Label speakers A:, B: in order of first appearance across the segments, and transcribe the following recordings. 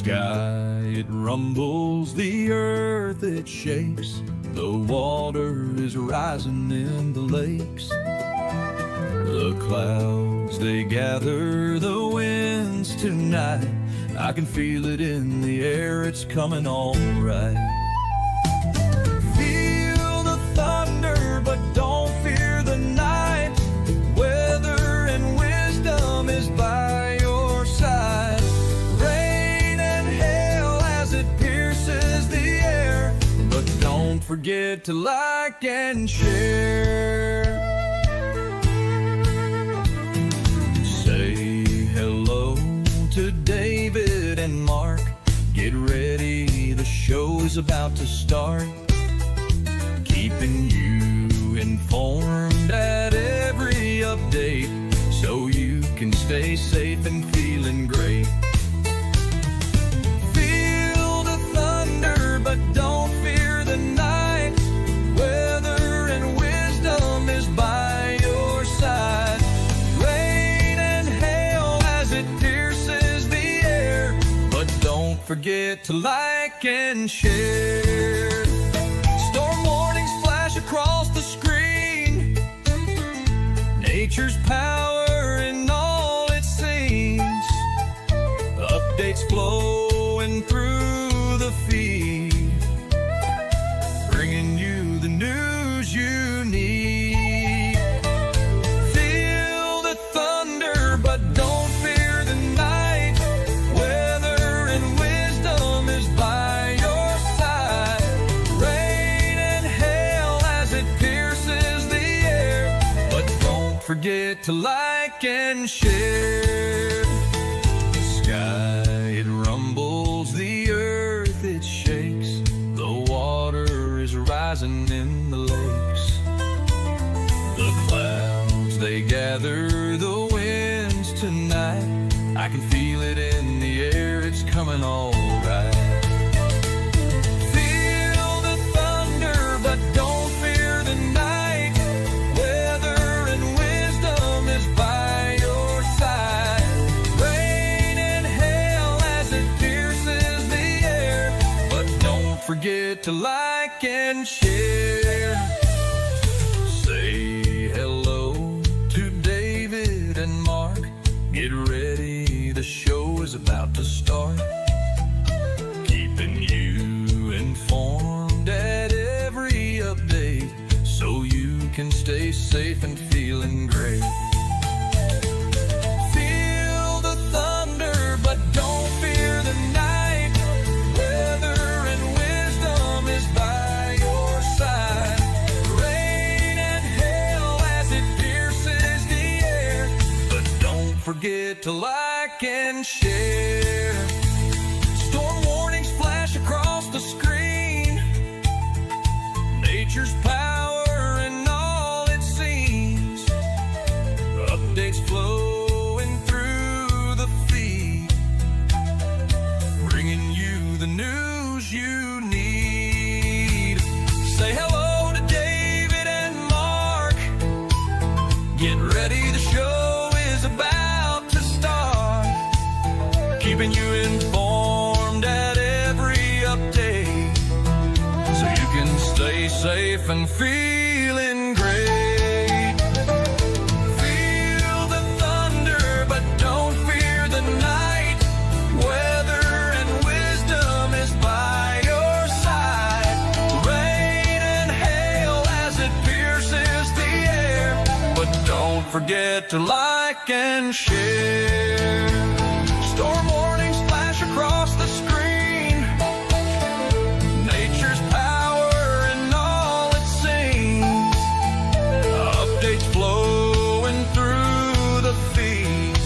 A: sky, it rumbles, the earth, it shakes. The water is rising in the lakes. The clouds, they gather, the winds tonight. I can feel it in the air, it's coming all right. Feel the thunder, but don't fear the night. Weather and wisdom is by your side. Rain and hail as it pierces the air, but don't forget to like and share. Say hello to David and Mark. Get ready, the show is about to start. Keeping you informed at every update, so you can stay safe and feeling great. Feel the thunder, but don't fear the night. Weather and wisdom is by your side. Rain and hail as it pierces the air, but don't forget to like and share. Storm warnings flash across the screen. Nature's power in all it seems. Updates flowing through the feed, bringing you the news you need. Feel the thunder, but don't fear the night. Weather and wisdom is by your side. Rain and hail as it pierces the air, but don't forget to like and share. The sky, it rumbles, the earth, it shakes. The water is rising in the lakes. The clouds, they gather, the winds tonight. I can feel it in the air, it's coming all right. Feel the thunder, but don't fear the night. Weather and wisdom is by your side. Rain and hail as it pierces the air, but don't forget to like and share. Say hello to David and Mark. Get ready, the show is about to start. Keeping you informed at every update, so you can stay safe and feeling great. Feel the thunder, but don't fear the night. Weather and wisdom is by your side. Rain and hail as it pierces the air, but don't forget to like and share. Storm warnings flash across the screen. Nature's power in all it seems. Updates flowing through the feed, bringing you the news you need. Say hello to David and Mark. Get ready, the show is about to start. Keeping you informed at every update, so you can stay safe and feeling great. Feel the thunder, but don't fear the night. Weather and wisdom is by your side. Rain and hail as it pierces the air, but don't forget to like and share. Storm warnings flash across the screen. Nature's power in all it seems. Updates flowing through the feed,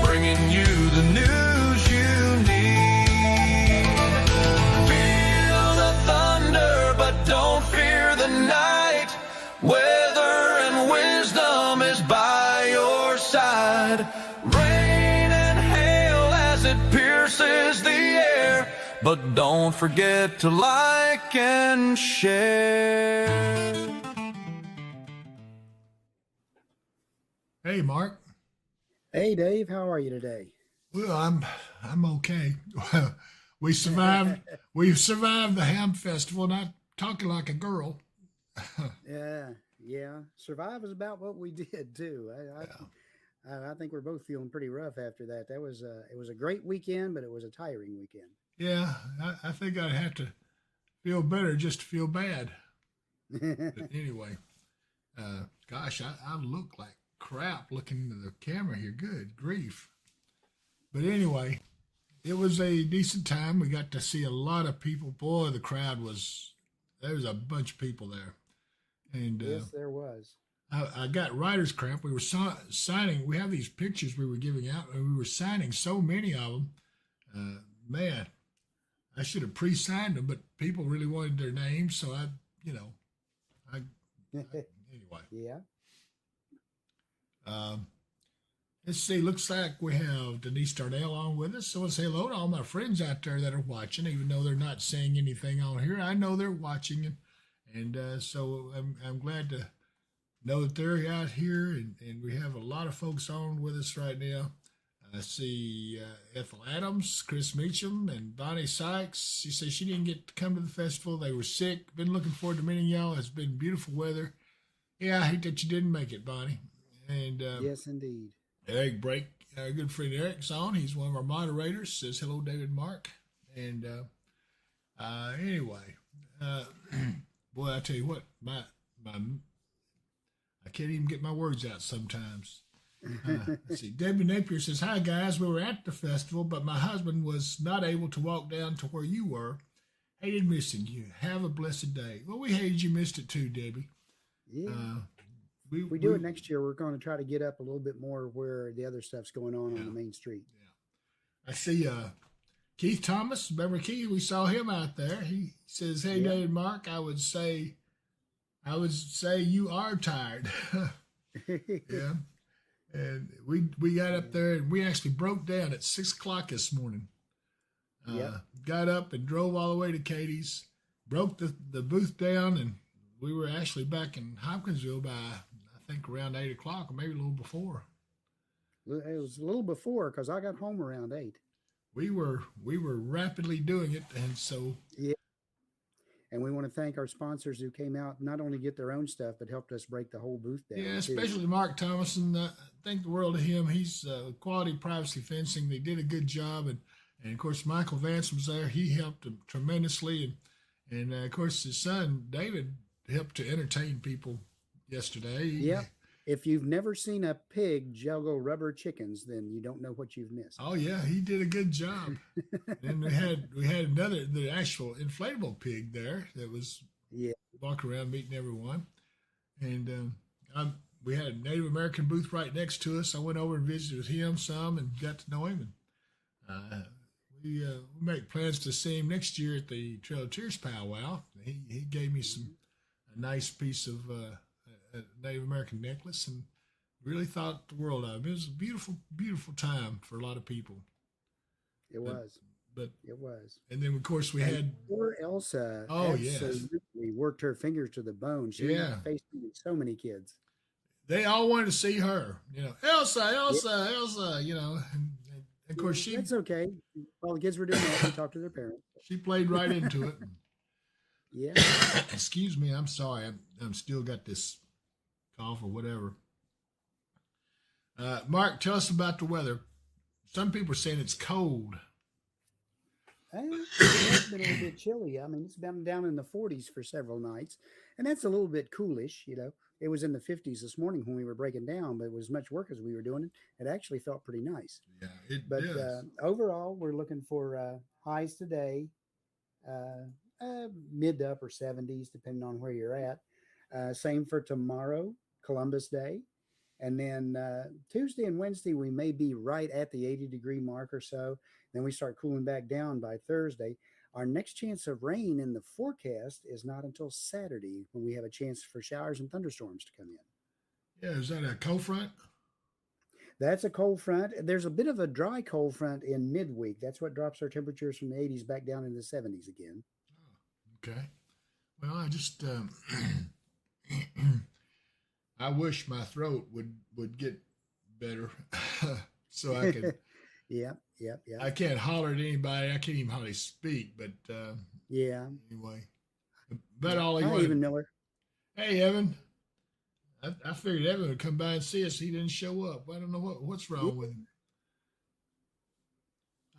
A: bringing you the news you need. Feel the thunder, but don't fear the night. Weather and wisdom is by your side. Rain and hail as it pierces the air, but don't forget to like and share.
B: Hey, Mark.
C: Hey, Dave. How are you today?
B: Well, I'm okay. we survived. We survived the ham festival. Not talking like a girl.
C: Yeah, yeah. Survive is about what we did too.
B: Yeah,
C: I think we're both feeling pretty rough after that. It was a great weekend, but it was a tiring weekend.
B: yeah. I think I'd have to feel better just to feel bad. But anyway, gosh, I look like crap looking into the camera here. Good grief. But anyway, it was a decent time. We got to see a lot of people. Boy, the crowd was, there was a bunch of people there. And
C: Yes, there was.
B: I got writer's cramp. We were signing, we have these pictures we were giving out, and we were signing so many of them. Man, I should have pre signed them, but people really wanted their names. So you know, anyway.
C: Yeah.
B: Um, let's see. Looks like we have Denise Darnell on with us. So let's say hello to all my friends out there that are watching, even though they're not saying anything on here. I know they're watching, and so I'm glad to know that they're out here, and we have a lot of folks on with us right now. I see Ethel Adams, Chris Meacham, and Bonnie Sykes. She says she didn't get to come to the festival. They were sick. Been looking forward to meeting y'all. It's been beautiful weather. Yeah, I hate that you didn't make it, Bonnie. And
C: Yes, indeed.
B: Eric Brake, our good friend Eric's on. He's one of our moderators. Says hello, David Mark. And anyway, uh, boy, I tell you what, my I can't even get my words out sometimes. Let's see. Debbie Napier says, "Hi guys, we were at the festival, but my husband was not able to walk down to where you were. Hated missing you. Have a blessed day." Well, we hated you missed it too, Debbie.
C: Yeah.
B: Uh,
C: If we do it next year, we're going to try to get up a little bit more where the other stuff's going on
B: yeah,
C: the main street.
B: yeah. I see Keith Thomas. Remember Keith? We saw him out there. He says, "Hey,
C: Yeah.
B: David Mark, I would say you are tired." Yeah. And we got up there and we actually broke down at 6 o'clock this morning.
C: Yep.
B: Got up and drove all the way to Katie's, broke the booth down, and we were actually back in Hopkinsville by I think around 8 o'clock or maybe a little before.
C: It was a little before because I got home around 8.
B: We were rapidly doing it, and so
C: Yeah. And we want to thank our sponsors who came out, not only get their own stuff, but helped us break the whole booth
B: yeah,
C: down too.
B: especially Mark Thomason. Thank the world of him. He's Quality Privacy Fencing. They did a good job, and of course Michael Vance was there. He helped them tremendously, and of course his son David helped to entertain people yesterday.
C: Yep. If you've never seen a pig juggle rubber chickens, then you don't know what you've missed.
B: Oh yeah, he did a good job. And we had another the actual inflatable pig there that was
C: Yeah.
B: walking around meeting everyone, and we had a Native American booth right next to us. I went over and visited with him some and got to know him, and we make plans to see him next year at the Trail of Tears powwow. He gave me a nice piece of a Native American necklace and really thought the world of him. It was a beautiful, beautiful time for a lot of people.
C: It
B: But
C: was.
B: but
C: It was.
B: and then of course we
C: And
B: had
C: poor Elsa
B: oh yes,
C: absolutely worked her fingers to the bone. She
B: yeah.
C: faced so many kids.
B: They all wanted to see her. Elsa,
C: Yeah.
B: Elsa, Elsa. And of course
C: That's okay. While the kids were doing that, we talked to their parents.
B: she played right into it.
C: Yeah.
B: Excuse me, I'm sorry. I'm still got this cough or whatever. Mark, tell us about the weather. Some people are saying it's cold.
C: It has been a little bit chilly. I mean, it's been down in the 40s for several nights, and that's a little bit coolish. It was in the 50s this morning when we were breaking down, but it was much work as we were doing it. It actually felt pretty nice.
B: Yeah, it
C: But
B: does.
C: overall, we're looking for highs today, mid to upper 70s, depending on where you're at. Same for tomorrow, Columbus Day. And then Tuesday and Wednesday, we may be right at the 80-degree mark or so. Then we start cooling back down by Thursday. Our next chance of rain in the forecast is not until Saturday when we have a chance for showers and thunderstorms to come in.
B: Yeah, is that a cold front?
C: That's a cold front. There's a bit of a dry cold front in midweek. That's what drops our temperatures from the 80s back down into the 70s again.
B: Oh, okay. Well, I just I wish my throat would get better so I could
C: Yep, yep, yep.
B: I can't holler at anybody. I can't even hardly speak, but
C: Yeah.
B: anyway. But all he
C: Hi,
B: wanted.
C: Evan Miller.
B: Hey, Evan. I figured Evan would come by and see us. He didn't show up. I don't know what's wrong with him.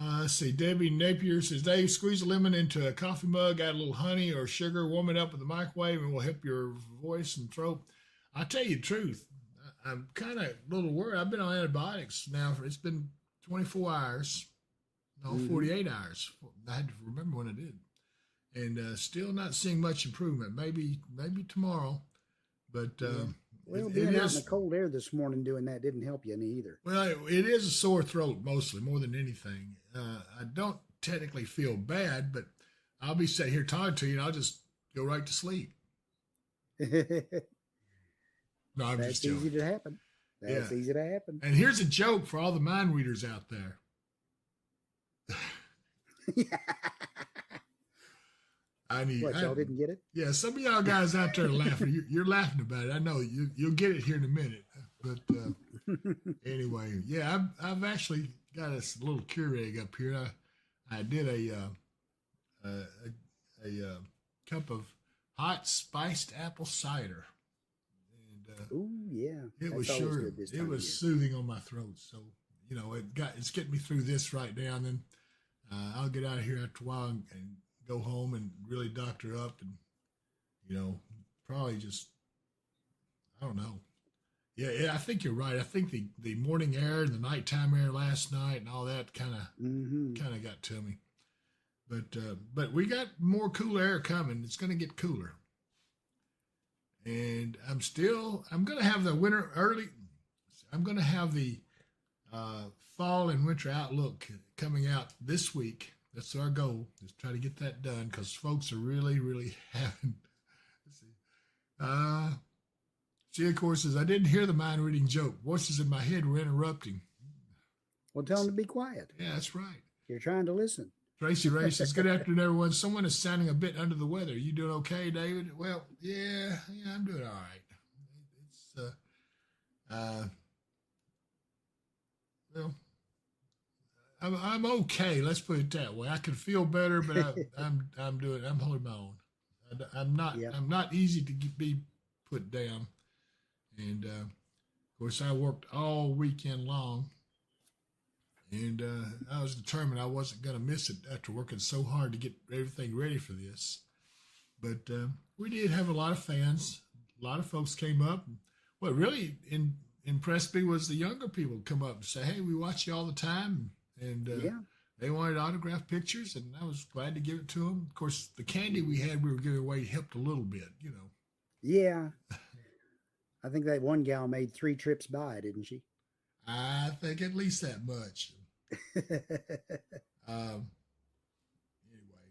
B: Let's see. Debbie Napier says, Dave, squeeze a lemon into a coffee mug, add a little honey or sugar, warm it up in the microwave, and will help your voice and throat. I'll tell you the truth. I'm kind of a little worried. I've been on antibiotics now. It's been 24 hours. No, 48 hours. I had to remember when I did. And still not seeing much improvement. Maybe tomorrow. But
C: well, being out in the cold air this morning doing that didn't help you any either.
B: Well, it is a sore throat mostly, more than anything. I don't technically feel bad, but I'll be sitting here talking to you, and I'll just go right to sleep. No, I'm
C: That's
B: just joking.
C: easy to happen. That's easy to happen.
B: And here's a joke for all the mind readers out there.
C: Y'all didn't get it?
B: Yeah, some of y'all guys out there are laughing. You're laughing about it. I know you'll get it here in a minute. But anyway, yeah, I've actually got a little Keurig up here. I did a cup of hot spiced apple cider.
C: Oh yeah,
B: it was soothing on my throat. So it's getting me through this right now. And then I'll get out of here after a while and go home and really doctor up, and probably just I don't know. Yeah, I think you're right. I think the morning air and the nighttime air last night and all that kind of got to me. But we got more cool air coming. It's going to get cooler. And I'm going to have the winter early. I'm going to have the fall and winter outlook coming out this week. That's our goal, is try to get that done because folks are really, really having. She, of course, says, I didn't hear the mind reading joke. Voices in my head were interrupting.
C: Well, tell them to be quiet.
B: Yeah, that's right.
C: You're trying to listen. Tracy
B: Ray says, good afternoon, everyone. Someone is sounding a bit under the weather. You doing okay, David? Well, yeah, I'm doing all right. Well, I'm okay. Let's put it that way. I could feel better, but I'm holding my own. I'm not easy to be put down. And of course, I worked all weekend long. And I was determined I wasn't going to miss it after working so hard to get everything ready for this. But we did have a lot of fans. A lot of folks came up. What really impressed me was the younger people come up and say, hey, we watch you all the time. And they wanted autographed pictures, and I was glad to give it to them. Of course, the candy we were giving away helped a little bit,
C: Yeah. I think that one gal made 3 trips by, didn't she?
B: I think at least that much. Anyway,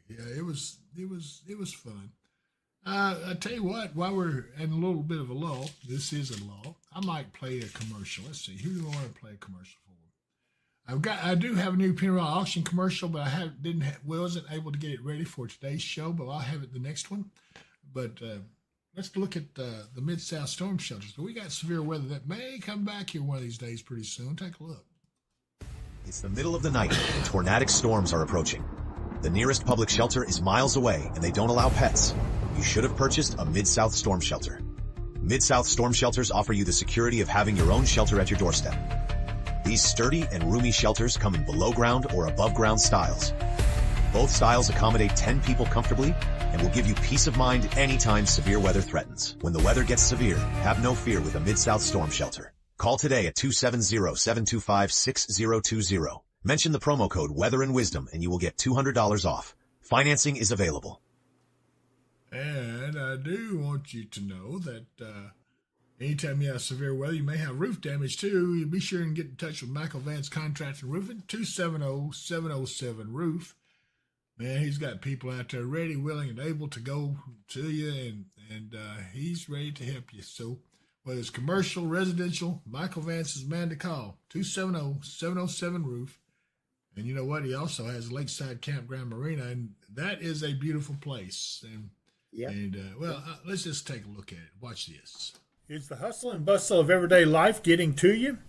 B: yeah, it was fun. I tell you what, while we're in a little bit of a lull, this is a lull, I might play a commercial. Let's see, who do I want to play a commercial for? I do have a new Pinot auction commercial, but I wasn't able to get it ready for today's show, but I'll have it the next one. But let's look at the Mid-South storm shelters. We got severe weather that may come back here one of these days pretty soon. Take a look.
D: It's the middle of the night, and tornadic storms are approaching. The nearest public shelter is miles away, and they don't allow pets. You should have purchased a Mid-South storm shelter. Mid-South storm shelters offer you the security of having your own shelter at your doorstep. These sturdy and roomy shelters come in below-ground or above-ground styles. Both styles accommodate 10 people comfortably and will give you peace of mind anytime severe weather threatens. When the weather gets severe, have no fear with a Mid-South storm shelter. Call today at 270-725-6020. Mention the promo code Weather and Wisdom and you will get $200 off. Financing is available.
B: And I do want you to know that anytime you have severe weather, you may have roof damage too. You be sure and get in touch with Michael Vance Contracting Roofing, 270-707-ROOF. Man, he's got people out there ready, willing, and able to go to you, and he's ready to help you. So whether it's commercial, residential, Michael Vance is the man to call, 270-707-ROOF. And you know what? He also has a Lakeside Campground Marina, and that is a beautiful place. And let's just take a look at it. Watch this.
E: Is the hustle and bustle of everyday life getting to you?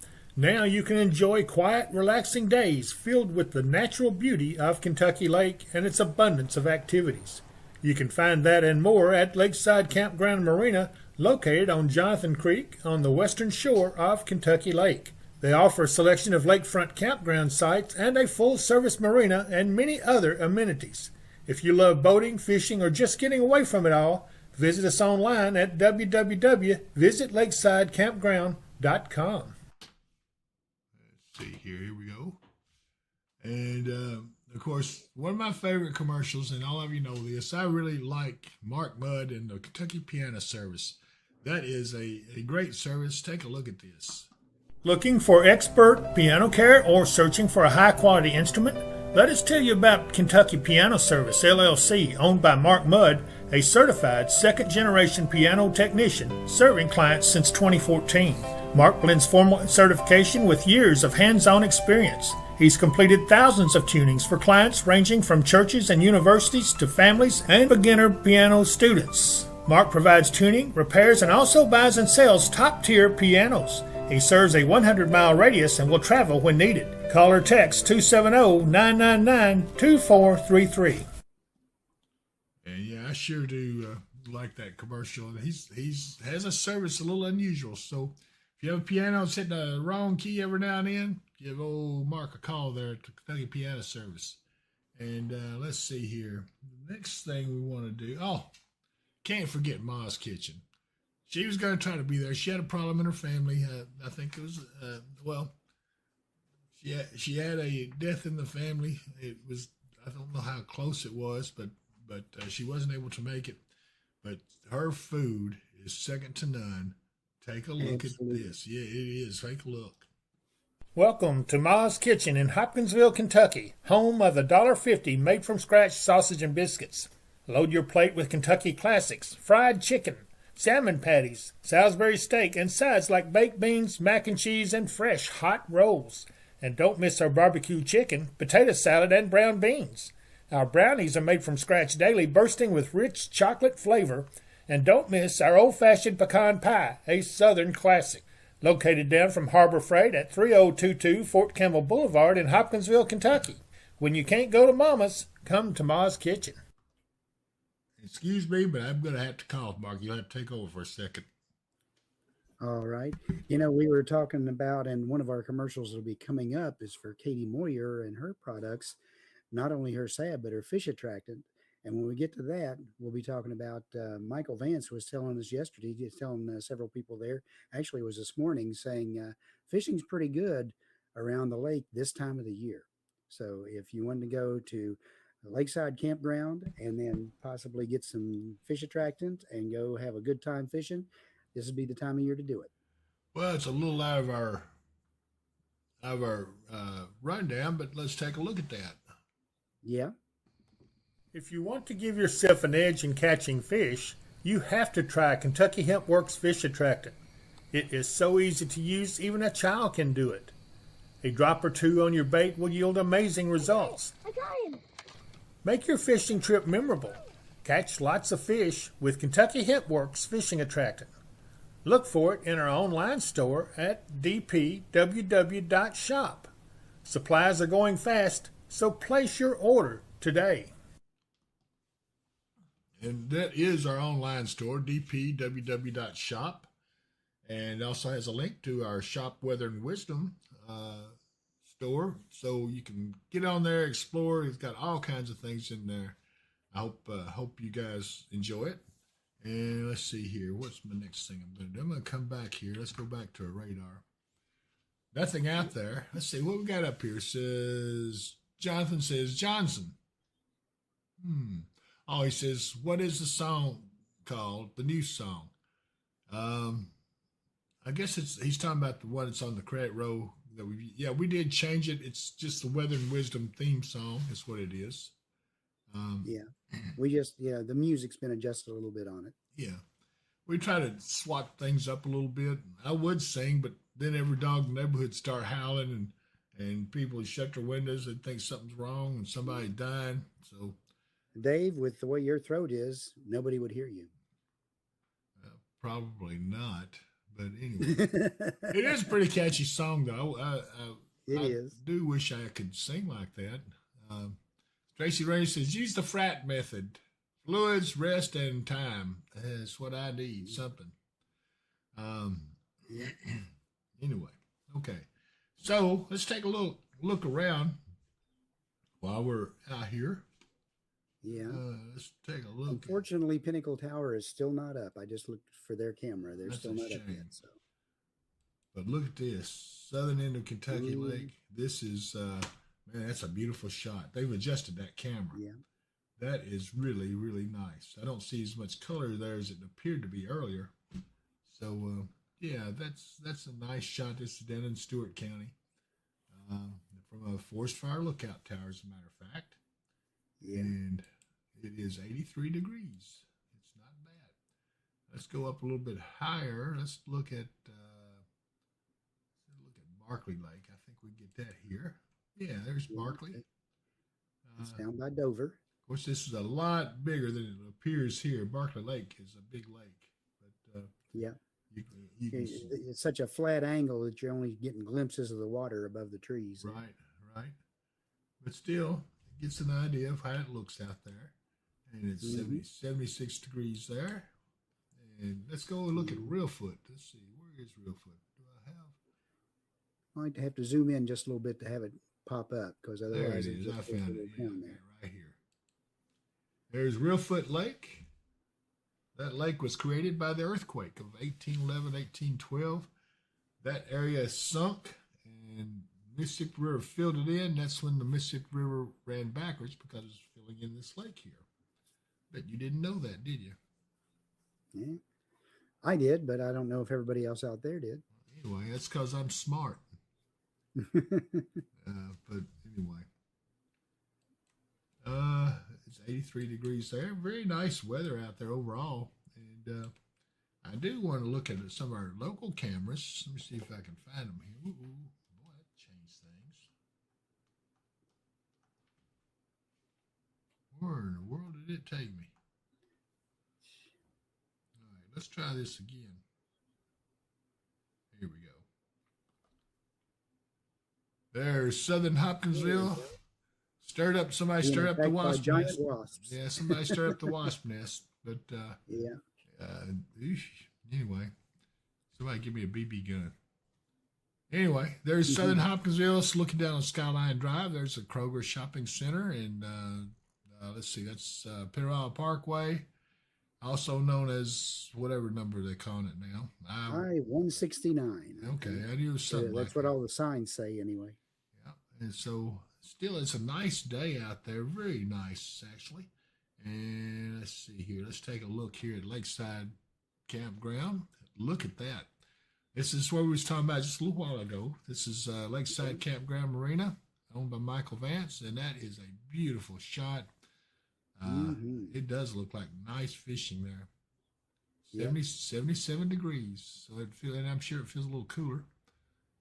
E: Now you can enjoy quiet, relaxing days filled with the natural beauty of Kentucky Lake and its abundance of activities. You can find that and more at Lakeside Campground Marina, located on Jonathan Creek on the western shore of Kentucky Lake. They offer a selection of lakefront campground sites and a full-service marina and many other amenities. If you love boating, fishing, or just getting away from it all, visit us online at www.visitlakesidecampground.com.
B: Let's see here we go. And of course, one of my favorite commercials, and all of you know this, I really like Mark Mudd and the Kentucky Piano Service. That is a great service. Take a look at this.
E: Looking for expert piano care or searching for a high-quality instrument? Let us tell you about Kentucky Piano Service, LLC, owned by Mark Mudd, a certified second-generation piano technician serving clients since 2014. Mark blends formal certification with years of hands-on experience. He's completed thousands of tunings for clients ranging from churches and universities to families and beginner piano students. Mark provides tuning, repairs, and also buys and sells top-tier pianos. He serves a 100-mile radius and will travel when needed. Call or text 270-999-2433.
B: And yeah, I sure do like that commercial. He's has a service a little unusual. So if you have a piano that's hitting the wrong key every now and then, give old Mark a call there at the Kentucky Piano Service. And let's see here. The next thing we want to do. Oh, can't forget Ma's Kitchen. She was going to try to be there. She had a problem in her family. I think it was, she had a death in the family. It was, I don't know how close it was, but she wasn't able to make it. But her food is second to none. Take a look at this. Yeah, it is. Take a look.
E: Welcome to Ma's Kitchen in Hopkinsville, Kentucky, home of the $1.50 made-from-scratch sausage and biscuits. Load your plate with Kentucky classics, fried chicken, salmon patties, Salisbury steak, and sides like baked beans, mac and cheese, and fresh hot rolls. And don't miss our barbecue chicken, potato salad, and brown beans. Our brownies are made from scratch daily, bursting with rich chocolate flavor. And don't miss our old-fashioned pecan pie, a Southern classic. Located down from Harbor Freight at 3022 Fort Campbell Boulevard in Hopkinsville, Kentucky. When you can't go to Mama's, come to Ma's Kitchen.
B: Excuse me, but I'm going to have to call Mark. You'll have to take over for a second.
C: All right. You know, we were talking about, and one of our commercials will be coming up is for Katie Moyer and her products, not only her salve, but her fish attractant. And when we get to that, we'll be talking about Michael Vance was telling us yesterday, he was telling several people there, actually it was this morning, saying fishing's pretty good around the lake this time of the year. So if you want to go to a lakeside campground and then possibly get some fish attractant and go have a good time fishing, this would be the time of year to do it.
B: Well, it's a little out of our rundown, but let's take a look at that.
C: Yeah.
E: If you want to give yourself an edge in catching fish, you have to try Kentucky Hemp Works Fish Attractant. It is so easy to use, even a child can do it. A drop or two on your bait will yield amazing results.
F: I got him.
E: Make your fishing trip memorable. Catch lots of fish with Kentucky Hemp Works Fishing Attractant. Look for it in our online store at dpww.shop. Supplies are going fast, so place your order today.
B: And that is our online store, dpww.shop. And it also has a link to our Shop Weather and Wisdom store. So you can get on there, explore. It's got all kinds of things in there. I hope you guys enjoy it. And let's see here. What's my next thing I'm going to do? I'm going to come back here. Let's go back to our radar. Nothing out there. Let's see what we got up here. Jonathan says, Johnson. Oh, he says, what is the song called? The new song. I guess he's talking about the one that's on the credit row. We did change it. It's just the Weather and Wisdom theme song. Is what it is.
C: We just, the music's been adjusted a little bit on it.
B: Yeah. We try to swap things up a little bit. I would sing, but then every dog in the neighborhood start howling and people shut their windows and think something's wrong and somebody's dying. So,
C: Dave, with the way your throat is, nobody would hear you.
B: Probably not. But anyway, it is a pretty catchy song, though.
C: It
B: I
C: is.
B: do wish I could sing like that. Tracy Ray says, use the frat method. Fluids, rest, and time. That's what I need, something.
C: Yeah.
B: Anyway, okay. So let's take a look around while we're out here.
C: Yeah.
B: Let's take a look.
C: Unfortunately, Pinnacle Tower is still not up. I just looked for their camera. They're
B: That's
C: still
B: a
C: not up
B: shame.
C: yet. So
B: But look at this. Southern end of Kentucky
C: Ooh.
B: Lake. This is, man, that's a beautiful shot. They've adjusted that camera.
C: yeah.
B: That is really, really nice. I don't see as much color there as it appeared to be earlier. So, yeah, that's a nice shot. This is down in Stewart County from a forest fire lookout tower, as a matter of fact.
C: Yeah.
B: And it is 83 degrees. It's not bad. Let's go up a little bit higher. Let's look at Barkley Lake. I think we get that here. Yeah, there's Barkley.
C: It's down by Dover.
B: Of course, this is a lot bigger than it appears here. Barkley Lake is a big lake, but
C: Yeah.
B: you can
C: It's such a flat angle that you're only getting glimpses of the water above the trees.
B: right. But still, it gets an idea of how it looks out there. And it's 76 degrees there. And let's go and look at Reelfoot. Let's see, where is Reelfoot? Do I have?
C: I might have to zoom in just a little bit to have it pop up because
B: There
C: otherwise
B: it
C: it
B: is.
C: just
B: I
C: goes
B: found
C: way
B: it.
C: down
B: Yeah,
C: there.
B: right here. There's Reelfoot Lake. That lake was created by the earthquake of 1811, 1812. That area sunk and Mississippi River filled it in. That's when the Mississippi River ran backwards because it was filling in this lake here. But you didn't know that, did you?
C: Yeah. I did, but I don't know if everybody else out there did.
B: Anyway, that's because I'm smart. But anyway, it's 83 degrees there. Very nice weather out there overall. And I do want to look at some of our local cameras. Let me see if I can find them here. Ooh, boy, that changed things. Where in the world did it take me? All right, let's try this again. Here we go. There's Southern Hopkinsville. Somebody
C: Being
B: stirred up the
C: attacked by
B: wasp
C: giant
B: nest.
C: wasps.
B: Yeah, somebody stirred up the wasp nest. But
C: Yeah.
B: anyway, somebody give me a BB gun. Anyway, there's Southern Hopkinsville. It's looking down on Skyline Drive. There's a Kroger shopping center. And let's see, that's Penarrow Parkway, also known as whatever number they're calling it now.
C: I-169.
B: Okay, I knew it was something
C: That's
B: like
C: what
B: that.
C: all the signs say anyway.
B: Yeah, and so still, it's a nice day out there. Very nice, actually. And let's see here. Let's take a look here at Lakeside Campground. Look at that. This is what we was talking about just a little while ago. This is Lakeside Campground Marina, owned by Michael Vance, and that is a beautiful shot. It does look like nice fishing there. 77 degrees. So and I'm sure it feels a little cooler.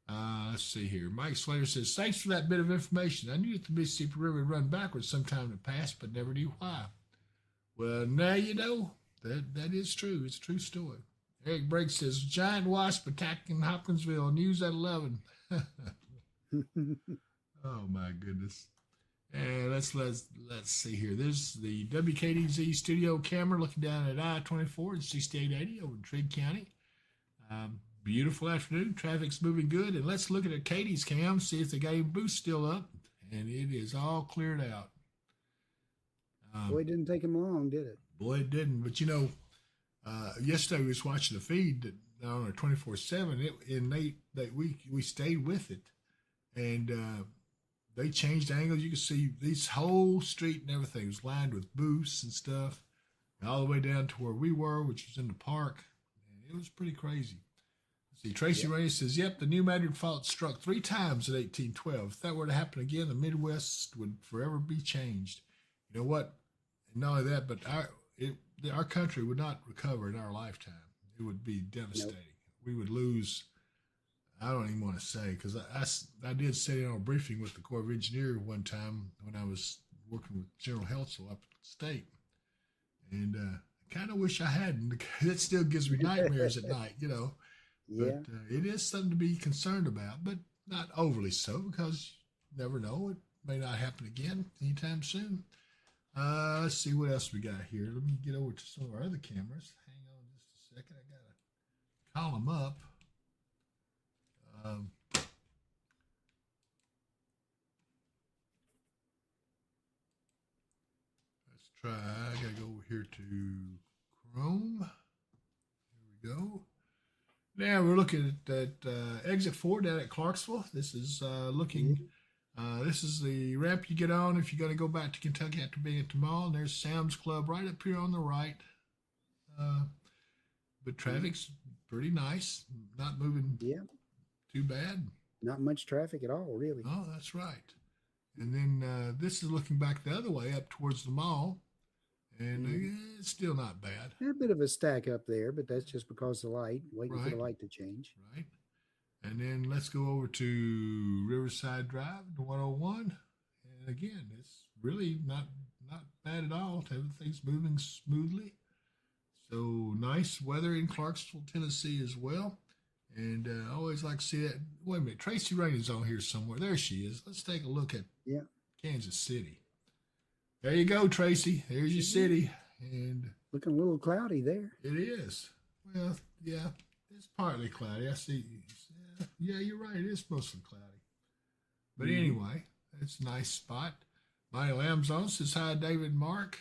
B: Let's see here. Mike Slater says, thanks for that bit of information. I knew that the Mississippi River would run backwards sometime in the past, but never knew why. Well, now you know. That is true. It's a true story. Eric Brake says, giant wasp attacking Hopkinsville. News at 11. Oh, my goodness. And let's see here. There's the WKDZ studio camera looking down at I-24 and 6880 over in Trigg County. Beautiful afternoon. Traffic's moving good. And let's look at Katie's cam, see if the game boost still up. And it is all cleared out.
C: Boy, it didn't take him long, did it?
B: Boy, it didn't. But, yesterday we was watching the feed on our 24/7, and we stayed with it. And they changed angles. You can see this whole street and everything was lined with booths and stuff, all the way down to where we were, which was in the park. And it was pretty crazy. See, Tracy Ray says, yep, the new magnitude fault struck 3 times in 1812. If that were to happen again, the Midwest would forever be changed. You know what? And not only that, but our country would not recover in our lifetime. It would be devastating. Nope. We would lose. I don't even want to say, because I did sit in on a briefing with the Corps of Engineers one time when I was working with General Heltzel up at the state. And I kind of wish I hadn't. It still gives me nightmares at night,
C: Yeah.
B: But it is something to be concerned about, but not overly so, because you never know. It may not happen again anytime soon. Let's see what else we got here. Let me get over to some of our other cameras. Hang on just a second. I got to call them up. Let's try. I got to go over here to Chrome. Here we go. Now we're looking at exit 4 down at Clarksville. This is this is the ramp you get on if you're going to go back to Kentucky after being at the mall. And there's Sam's Club right up here on the right. But traffic's pretty nice, not moving too bad.
C: Not much traffic at all, really.
B: Oh, that's right. And then this is looking back the other way up towards the mall. And it's still not bad.
C: A bit of a stack up there, but that's just because the light, waiting for the
B: Right.
C: light to change.
B: Right. And then let's go over to Riverside Drive, the 101. And again, it's really not bad at all. Everything's moving smoothly. So nice weather in Clarksville, Tennessee as well. And I always like to see that. Wait a minute, Tracy Rainey's on here somewhere. There she is. Let's take a look at Kansas City. There you go, Tracy. There's your city. And
C: Looking a little cloudy there.
B: it is. Well, yeah, it's partly cloudy. I see. Yeah, you're right. It is mostly cloudy. But anyway, it's a nice spot. Bonnie Lamb's on. Says hi, David and Mark.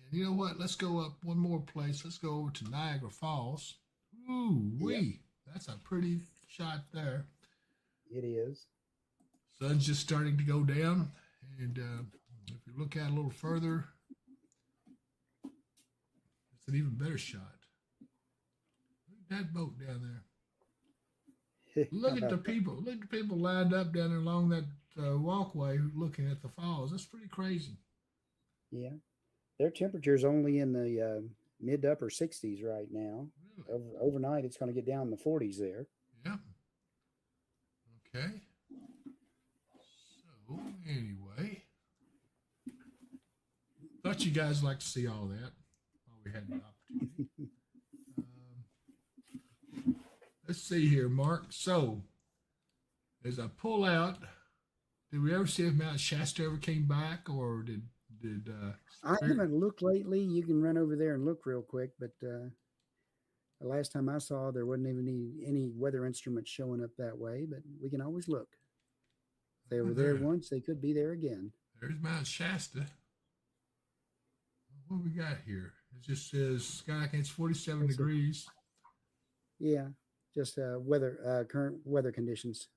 B: And you know what? Let's go up one more place. Let's go over to Niagara Falls. Ooh, wee. That's a pretty shot there.
C: It is.
B: Sun's just starting to go down. And if you look at it a little further, it's an even better shot. Look at that boat down there. Look at the people. Look at the people lined up down there along that walkway looking at the falls. That's pretty crazy.
C: Yeah. Their temperature's only in the mid to upper 60s right now.
B: Really?
C: Overnight, it's going to get down in the 40s there.
B: Yeah. Okay. So, anyway, thought you guys like to see all that while we had the opportunity. Let's see here, Mark. So, as I pull out, did we ever see if Mount Shasta ever came back, or did
C: I haven't looked lately. You can run over there and look real quick, but the last time I saw, there wasn't even any weather instruments showing up that way, but we can always look. If they were there once, they could be there again.
B: There's Mount Shasta. What we got here? It just says sky, it's 47 degrees.
C: Yeah, just current weather conditions.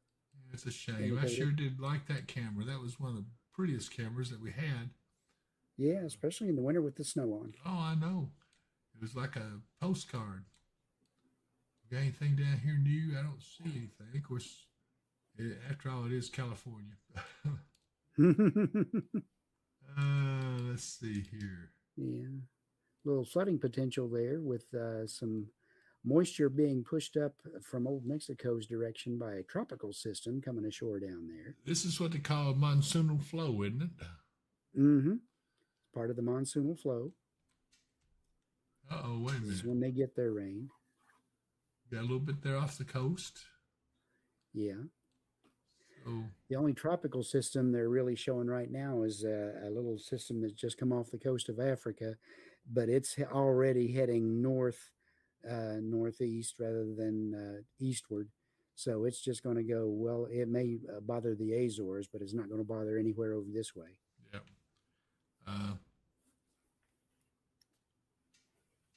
B: It's a shame. I sure did like that camera. That was one of the prettiest cameras that we had.
C: Yeah, especially in the winter with the snow on.
B: Oh, I know. It was like a postcard. Got anything down here new? I don't see anything. Of course, after all, it is California. Let's see here.
C: Yeah, little flooding potential there with some moisture being pushed up from Old Mexico's direction by a tropical system coming ashore down there.
B: This is what they call a monsoonal flow, isn't it?
C: Mm-hmm. Part of the monsoonal flow.
B: Uh-oh, wait a
C: This is
B: minute.
C: when they get their rain.
B: Got a little bit there off the coast.
C: Yeah.
B: So,
C: The only tropical system they're really showing right now is a little system that's just come off the coast of Africa, but it's already heading northeast rather than eastward. So it's just going to go, well, it may bother the Azores, but it's not going to bother anywhere over this way.
B: yeah.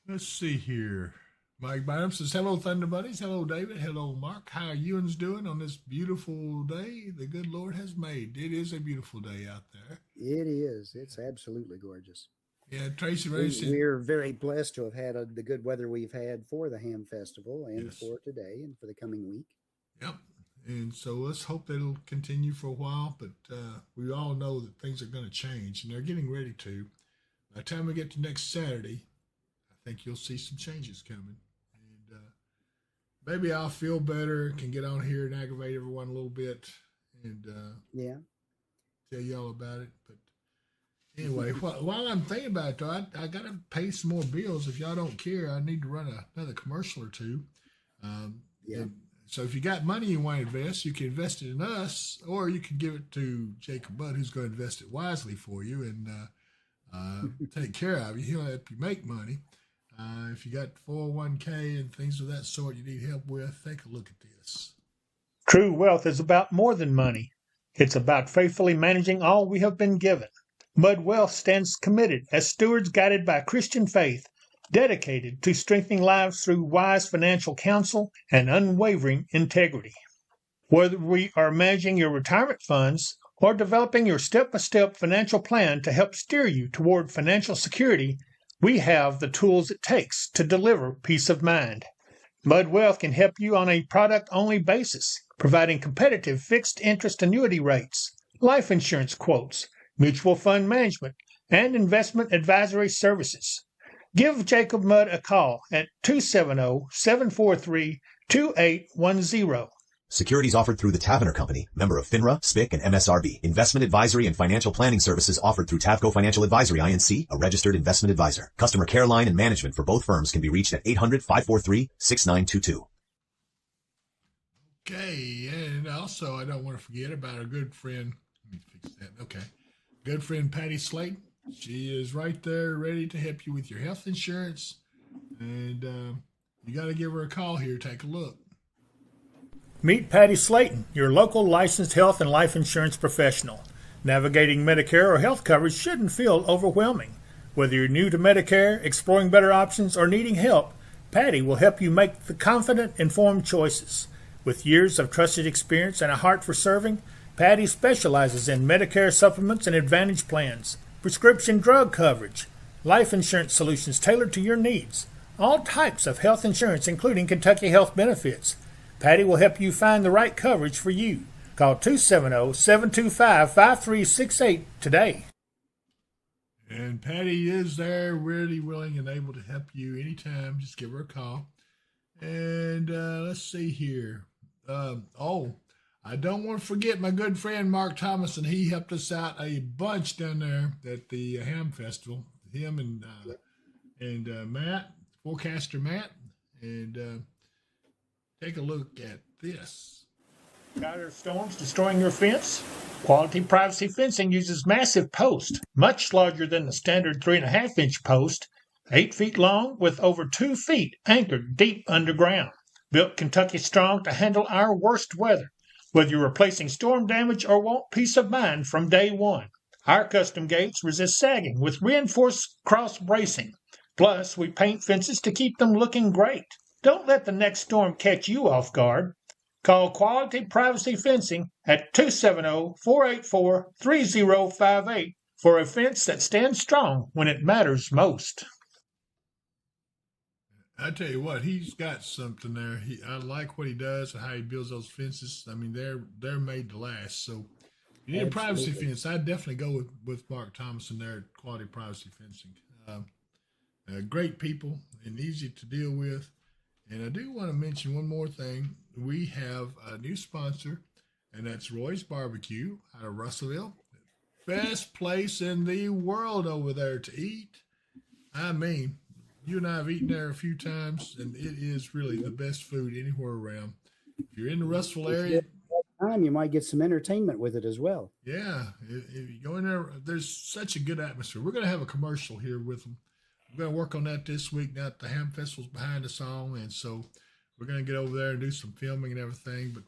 B: Let's see here. Mike Bynum says, hello, Thunder Buddies. Hello, David. Hello, Mark. How are you doing on this beautiful day the good Lord has made? It is a beautiful day out there.
C: It is. It's absolutely gorgeous.
B: Yeah, Tracy Ray said,
C: We're very blessed to have had the good weather we've had for the Ham Festival and
B: Yes.
C: for today and for the coming week.
B: yep. And so let's hope that it'll continue for a while, but we all know that things are going to change, and they're getting ready to. By the time we get to next Saturday, I think you'll see some changes coming. And maybe I'll feel better, can get on here and aggravate everyone a little bit and
C: Yeah.
B: tell you all about it. But anyway, while I'm thinking about it, though, I got to pay some more bills. If y'all don't care, I need to run another commercial or two.
C: Yeah.
B: So if you got money you want to invest, you can invest it in us, or you can give it to Jacob Budd, who's going to invest it wisely for you and take care of you. He'll help you make money. If you got 401k and things of that sort you need help with, take a look at this.
E: True wealth is about more than money. It's about faithfully managing all we have been given. Mud Wealth stands committed as stewards guided by Christian faith, dedicated to strengthening lives through wise financial counsel and unwavering integrity. Whether we are managing your retirement funds or developing your step-by-step financial plan to help steer you toward financial security, we have the tools it takes to deliver peace of mind. Mud Wealth can help you on a product-only basis, providing competitive fixed interest annuity rates, life insurance quotes, mutual fund management, and investment advisory services. Give Jacob Mudd a call at 270-743-2810.
D: Securities offered through the Tavener Company, member of FINRA, SPIC, and MSRB. Investment advisory and financial planning services offered through Tavco Financial Advisory, Inc., a registered investment advisor. Customer care line and management for both firms can be reached at 800-543-6922.
B: Okay, and also I don't want to forget about our good friend. Let me fix that. Okay. Good friend Patty Slayton. She is right there ready to help you with your health insurance. And you got to give her a call here. Take a look.
E: Meet Patty Slayton, your local licensed health and life insurance professional. Navigating Medicare or health coverage shouldn't feel overwhelming. Whether you're new to Medicare, exploring better options, or needing help, Patty will help you make the confident, informed choices. With years of trusted experience and a heart for serving, Patty specializes in Medicare supplements and Advantage plans, prescription drug coverage, life insurance solutions tailored to your needs, all types of health insurance, including Kentucky Health Benefits. Patty will help you find the right coverage for you. Call 270-725-5368 today.
B: And Patty is there, ready, willing, and able to help you anytime. Just give her a call. And let's see here. I don't want to forget my good friend Mark Thomas, and he helped us out a bunch down there at the Ham Festival. Him and Matt, forecaster Matt, and take a look at this.
E: Tired of storms destroying your fence? Quality Privacy Fencing uses massive posts, much larger than the standard 3.5-inch post, 8 feet long with over 2 feet anchored deep underground. Built Kentucky strong to handle our worst weather. Whether you're replacing storm damage or want peace of mind from day one, our custom gates resist sagging with reinforced cross bracing. Plus, we paint fences to keep them looking great. Don't let the next storm catch you off guard. Call Quality Privacy Fencing at 270-484-3058 for a fence that stands strong when it matters most.
B: I tell you what, he's got something there. I like what he does and how he builds those fences. I mean, they're made to last. So if you need a privacy fence, I'd definitely go with Mark Thomas and their Quality Privacy Fencing. Great people and easy to deal with. And I do want to mention one more thing. We have a new sponsor, and that's Roy's Barbecue out of Russellville. Best place in the world over there to eat. I mean, you and I have eaten there a few times, and it is really the best food anywhere around. If you're in the Russellville area,
C: you might get some entertainment with it as well.
B: Yeah, if you go in there, there's such a good atmosphere. We're going to have a commercial here with them. We're going to work on that this week. Now that the Ham Festival's behind us all, and so we're going to get over there and do some filming and everything. But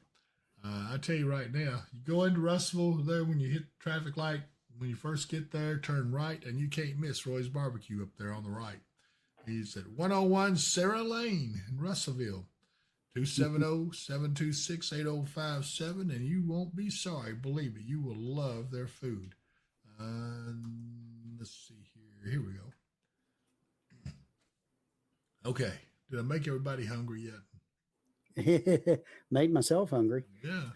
B: I tell you right now, you go into Russellville there when you hit the traffic light, when you first get there, turn right, and you can't miss Roy's Barbecue up there on the right. He's at 101 Sarah Lane in Russellville, 270-726-8057, and you won't be sorry. Believe me, you will love their food. Let's see here. Here we go. Okay. Did I make everybody hungry yet?
C: Made myself hungry.
B: Yeah.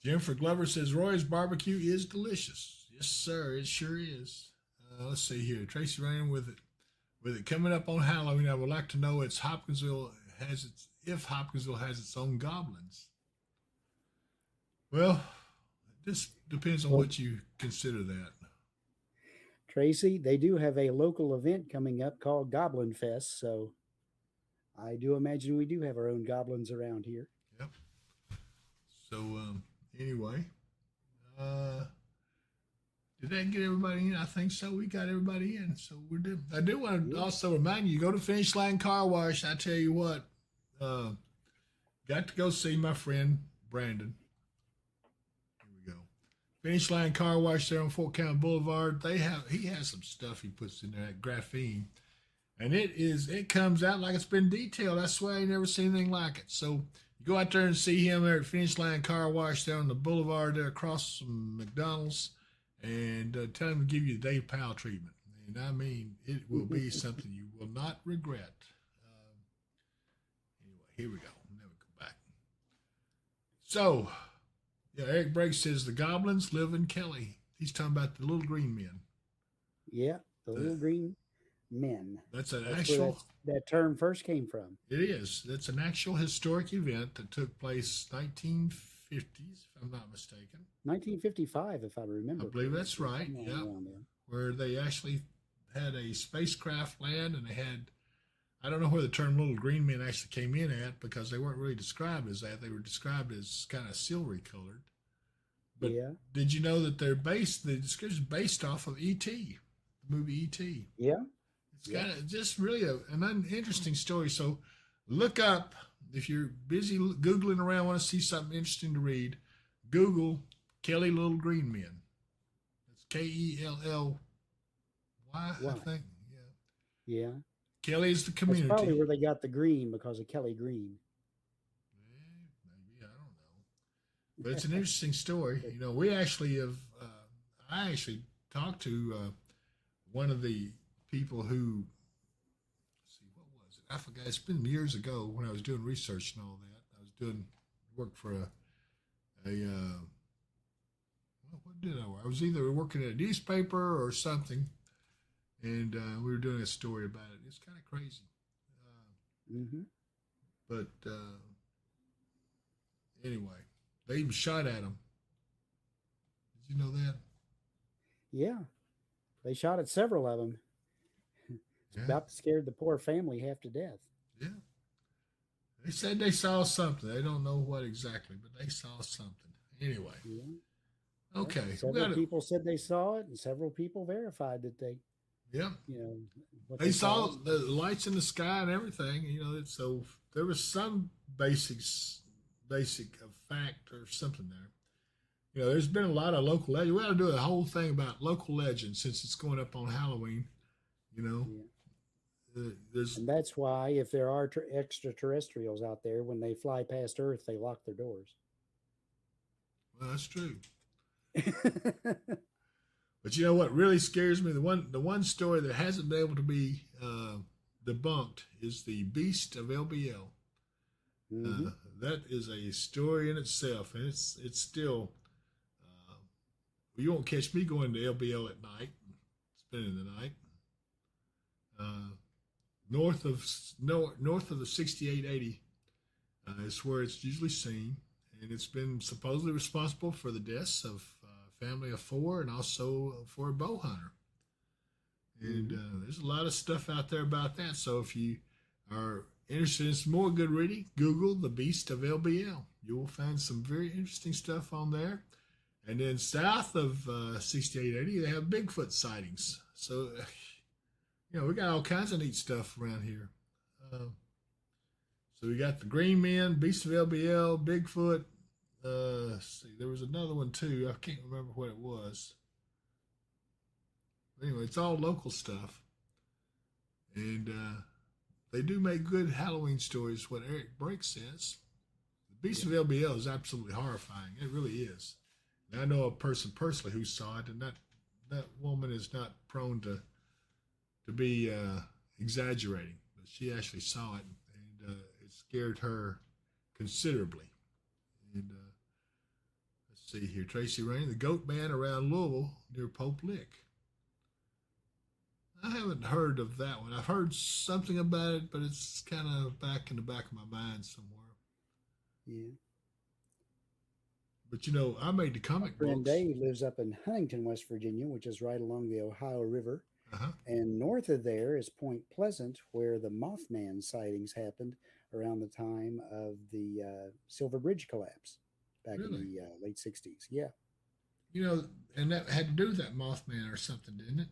B: Jennifer Glover says Roy's Barbecue is delicious. Yes, sir. It sure is. Let's see here. Tracy Rain with it coming up on Halloween. I would like to know if Hopkinsville has its own goblins. Well, this depends on what you consider that.
C: Tracy, they do have a local event coming up called Goblin Fest, so I do imagine we do have our own goblins around here.
B: Yep. So anyway, uh, did that get everybody in? I think so. We got everybody in. So we're doing. I do want to also remind you, go to Finish Line Car Wash. I tell you what, got to go see my friend Brandon. Here we go. Finish Line Car Wash there on Fort County Boulevard. He has some stuff he puts in there, that graphene. And it comes out like it's been detailed. I swear I ain't never seen anything like it. So you go out there and see him there at Finish Line Car Wash there on the boulevard there across from McDonald's, and tell him to give you the Dave Powell treatment. And I mean, it will be something you will not regret. Anyway, here we go. Now we go back. So, yeah, Eric Brake says the goblins live in Kelly. He's talking about the little green men.
C: Yeah, the little green men.
B: That's an
C: That's
B: actual.
C: where that term first came from.
B: It is. That's an actual historic event that took place 1950s, if I'm not mistaken.
C: 1955, if I remember.
B: I believe that's right.
C: Somewhere
B: Yeah,
C: around there.
B: where they actually had a spacecraft land, and they had. I don't know where the term "little green men" actually came in at, because they weren't really described as that. They were described as kind of silvery colored. But
C: Yeah.
B: did you know that the description is based off of E.T., the movie E.T.?
C: Yeah.
B: It's kind of just really an interesting story. So look up, if you're busy Googling around, want to see something interesting to read, Google Kelly Little Green Men. That's Kelly, I think. Yeah.
C: Yeah.
B: Kelly is the
C: That's
B: community.
C: probably where they got the green, because of Kelly Green.
B: Maybe, I don't know. But it's an interesting story. You know, we actually have, I actually talked to one of the people who, let's see, what was it? I forgot. It's been years ago when I was doing research and all that. I was doing work for what did I work? I was either working at a newspaper or something, and we were doing a story about it. It's kind of crazy.
C: Mm-hmm.
B: But anyway, they even shot at him. Did you know that?
C: Yeah. They shot at several of them.
B: Yeah.
C: About scared the poor family half to death.
B: Yeah. They said they saw something. They don't know what exactly, but they saw something. Anyway.
C: Yeah.
B: Okay.
C: Several people said they saw it, and several people verified that they,
B: Yeah.
C: you know, what
B: They saw
C: saw.
B: the lights in the sky and everything. You know, so there was some basic of fact or something there. You know, there's been a lot of local legends. We ought to do a whole thing about local legends since it's going up on Halloween. You know, there's
C: And that's why, if there are extraterrestrials out there, when they fly past Earth, they lock their doors.
B: well, that's true. But you know what really scares me? The one story that hasn't been able to be debunked is the Beast of LBL.
C: Mhm.
B: That is a story in itself, and it's still. You won't catch me going to LBL at night, spending the night. North of the 6880 is where it's usually seen, and it's been supposedly responsible for the deaths of a family of 4 and also for a bow hunter. And there's a lot of stuff out there about that. So if you are interested in some more good reading, Google the Beast of LBL. You will find some very interesting stuff on there. And then south of 6880, they have Bigfoot sightings. So, you know, we got all kinds of neat stuff around here. So we got the Green Men, Beast of LBL, Bigfoot. Let's see, there was another one too. I can't remember what it was. But anyway, it's all local stuff. And they do make good Halloween stories, what Eric Brake says. The Beast of LBL is absolutely horrifying. It really is. And I know a person personally who saw it, and that woman is not prone to be exaggerating, but she actually saw it, and it scared her considerably. And let's see here, Tracy Rain, the Goat Man around Louisville near Pope Lick. I haven't heard of that one. I've heard something about it, but it's kind of back in the back of my mind somewhere.
C: Yeah.
B: But you know, I made the comic
C: Friend
B: books.
C: Dave lives up in Huntington, West Virginia, which is right along the Ohio River.
B: Uh-huh.
C: And north of there is Point Pleasant, where the Mothman sightings happened around the time of the Silver Bridge collapse back in
B: Really?
C: the late 60s. Yeah.
B: You know, and that had to do with that Mothman or something, didn't it?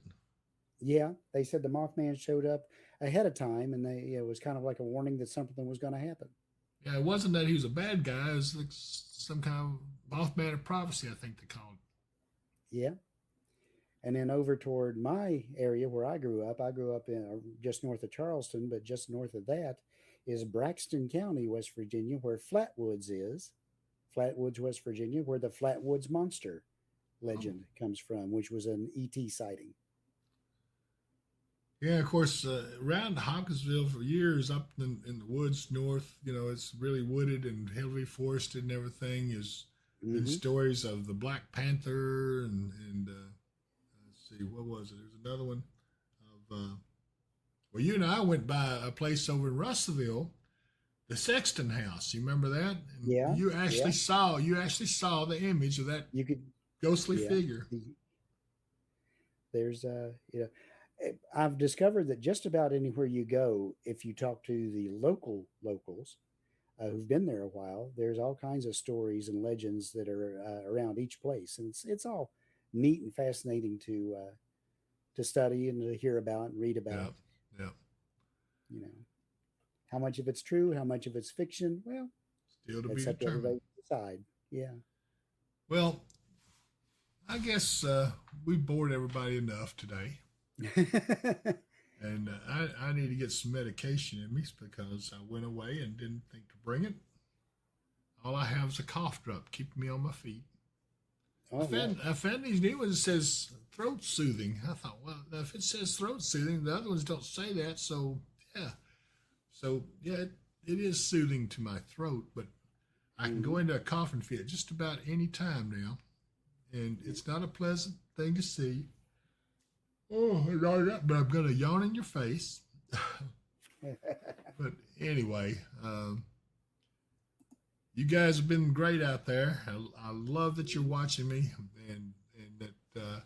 C: Yeah. They said the Mothman showed up ahead of time, and it was kind of like a warning that something was going to happen.
B: Yeah, it wasn't that he was a bad guy. It was like some kind of Mothman of prophecy, I think they called it.
C: Yeah. And then over toward my area where I grew up in just north of Charleston, but just north of that is Braxton County, West Virginia, where Flatwoods is. Flatwoods, West Virginia, where the Flatwoods Monster legend comes from, which was an ET sighting.
B: Yeah, of course, around Hopkinsville for years, up in the woods north, it's really wooded and heavily forested and everything. Has been stories of the Black Panther and let's see, what was it? There's another one of well, you and I went by a place over in Russellville, the Sexton House. You remember that? And
C: Yeah.
B: You actually saw the image of that
C: You could
B: ghostly figure.
C: There's I've discovered that just about anywhere you go, if you talk to the locals who've been there a while, there's all kinds of stories and legends that are around each place, and it's all neat and fascinating to study and to hear about and read about.
B: Yeah.
C: You know, how much of it's true, how much of it's fiction. Well,
B: Still to be
C: it's up to everybody
B: determined.
C: to decide. Yeah.
B: Well, I guess we bored everybody enough today. And I need to get some medication in me because I went away and didn't think to bring it. All I have is a cough drop keeping me on my feet. I found these new ones that says throat soothing. I thought, well, if it says throat soothing, the other ones don't say that. So it is soothing to my throat, but I can go into a coughing fit just about any time now, and it's not a pleasant thing to see. Oh, but I'm going to yawn in your face. But anyway, you guys have been great out there. I love that you're watching me and that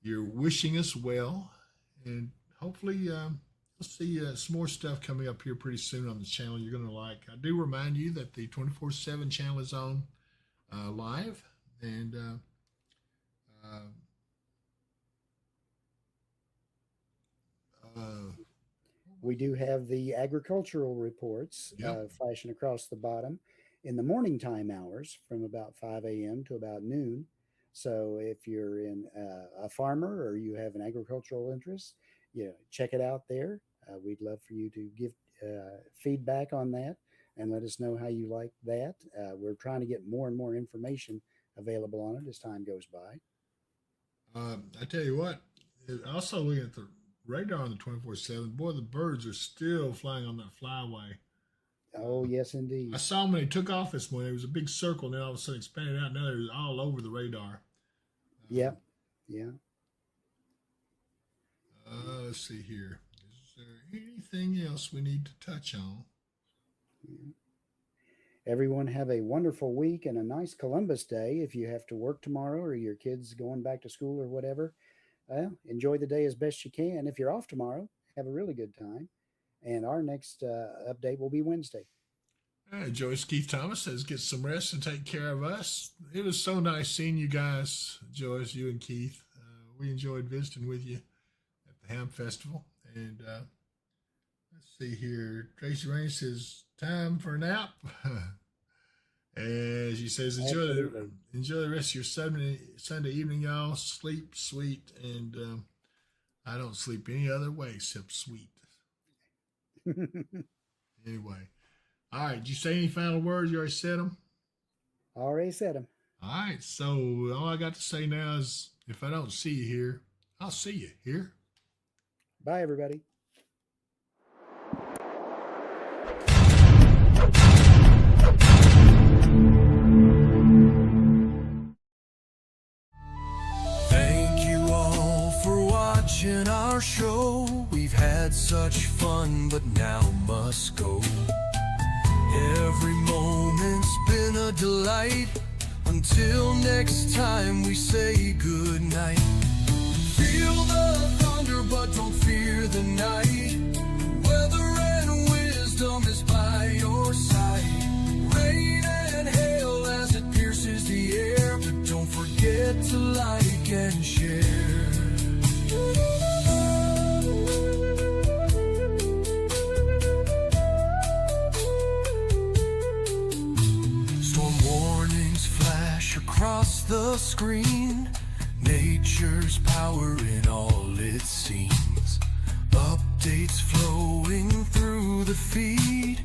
B: you're wishing us well. And hopefully we'll see some more stuff coming up here pretty soon on the channel you're going to like. I do remind you that the 24/7 channel is on live. And
C: we do have the agricultural reports flashing across the bottom in the morning time hours from about 5 a.m. to about noon. So if you're a farmer or you have an agricultural interest, check it out there. We'd love for you to give feedback on that and let us know how you like that. We're trying to get more and more information available on it as time goes by.
B: I tell you what, also looking at the radar on the 24/7, boy, the birds are still flying on that flyway.
C: Oh, yes, indeed.
B: I saw them when they took off this morning. It was a big circle, and then all of a sudden expanded out. Now they're all over the radar.
C: Yep. Yeah.
B: Let's see here. Is there anything else we need to touch on?
C: Yeah. Everyone have a wonderful week and a nice Columbus Day. If you have to work tomorrow or your kids going back to school or whatever, enjoy the day as best you can. If you're off tomorrow, have a really good time. And our next update will be Wednesday.
B: Joyce Keith Thomas says, get some rest and take care of us. It was so nice seeing you guys, Joyce, you and Keith. We enjoyed visiting with you at the Ham Festival. And let's see here. Tracy Rain says, time for a nap. And she says, enjoy the rest of your Sunday evening, y'all. Sleep sweet. And I don't sleep any other way except sweet. Anyway. All right. Did you say any final words? You already said them?
C: Already said them.
B: All right. So all I got to say now is if I don't see you here, I'll see you here.
C: Bye, everybody.
A: Thank you all for watching our show. We've had such fun, but now must go. Every moment's been a delight. Until next time, we say good night. Feel the thunder, but don't fear the night. Weather and wisdom is by your side. Rain and hail as it pierces the air, but don't forget to like and share. Storm warnings flash across the screen. Nature's power in all its scenes. Updates flowing through the feed.